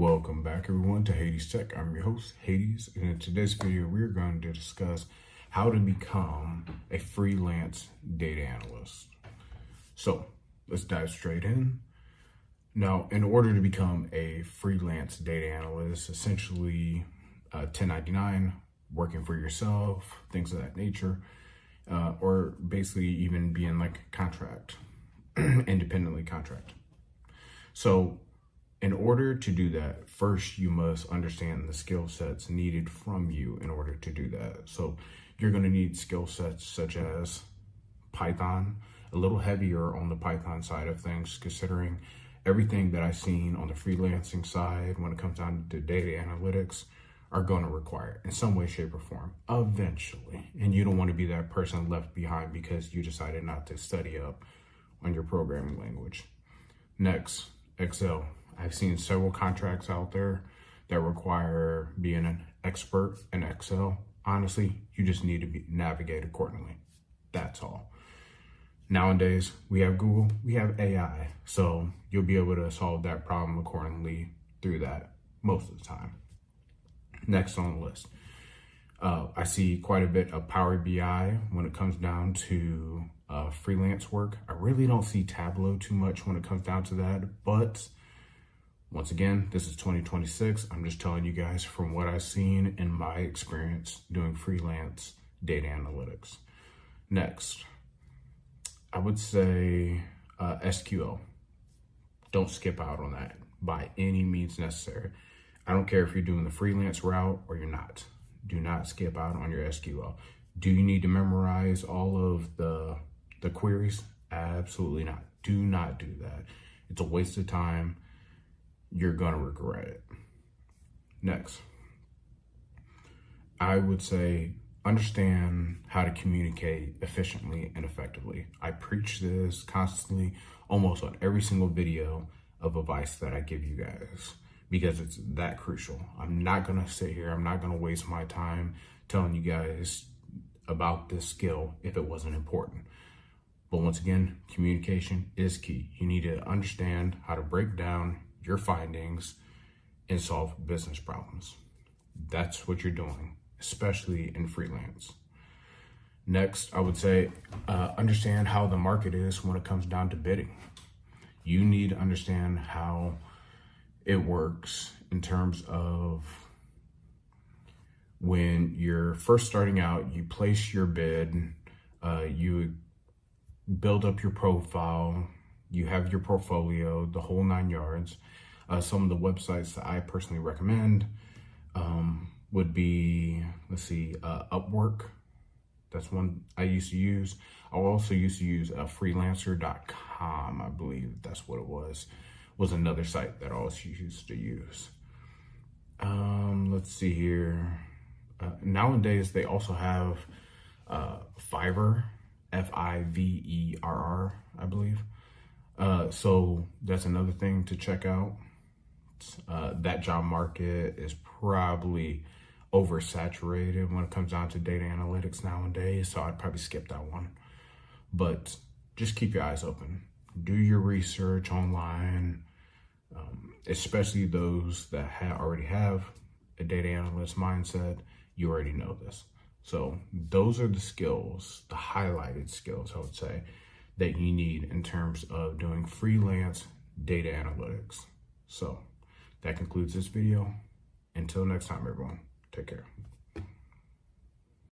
Welcome back everyone to Hades Tech. I'm your host, Hades, and in today's video, we're going to discuss how to become a freelance data analyst. So let's dive straight in. Now, in order to become a freelance data analyst, essentially 1099, working for yourself, things of that nature, or basically even being like a contract, independently contract. So in order to do that, first you must understand the skill sets needed from you in order to do that. So you're going to need skill sets such as Python, a little heavier on the Python side of things, considering everything that I've seen on the freelancing side when it comes down to data analytics are going to require in some way, shape, or form eventually. And you don't want to be that person left behind because you decided not to study up on your programming language. Next, Excel. I've seen several contracts out there that require being an expert in Excel. Honestly, you just need to navigate accordingly. That's all. Nowadays, we have Google, we have AI, so you'll be able to solve that problem accordingly through that most of the time. Next on the list, I see quite a bit of Power BI when it comes down to freelance work. I really don't see Tableau too much when it comes down to that, but once again, this is 2026. I'm just telling you guys from what I've seen in my experience doing freelance data analytics. Next, I would say SQL. Don't skip out on that by any means necessary. I don't care if you're doing the freelance route or you're not. Do not skip out on your SQL. Do you need to memorize all of the queries? Absolutely not. Do not do that. It's a waste of time. You're gonna regret it. Next, I would say understand how to communicate efficiently and effectively. I preach this constantly, almost on every single video of advice that I give you guys, because it's that crucial. I'm not gonna sit here, I'm not gonna waste my time telling you guys about this skill if it wasn't important. But once again, communication is key. You need to understand how to break down your findings and solve business problems. That's what you're doing, especially in freelance. Next, I would say understand how the market is when it comes down to bidding. You need to understand how it works in terms of when you're first starting out, you place your bid, you build up your profile, you have your portfolio, the whole 9 yards. Some of the websites that I personally recommend would be, Upwork. That's one I used to use. I also used to use freelancer.com, I believe that's what it was another site that I always used to use. Let's see here. Nowadays, they also have Fiverr, Fiverr, I believe. So that's another thing to check out. That job market is probably oversaturated when it comes down to data analytics nowadays, so I'd probably skip that one. But just keep your eyes open. Do your research online, especially those that already have a data analyst mindset. You already know this. So those are the skills, the highlighted skills, I would say, that you need in terms of doing freelance data analytics. So that concludes this video. Until next time, everyone, take care.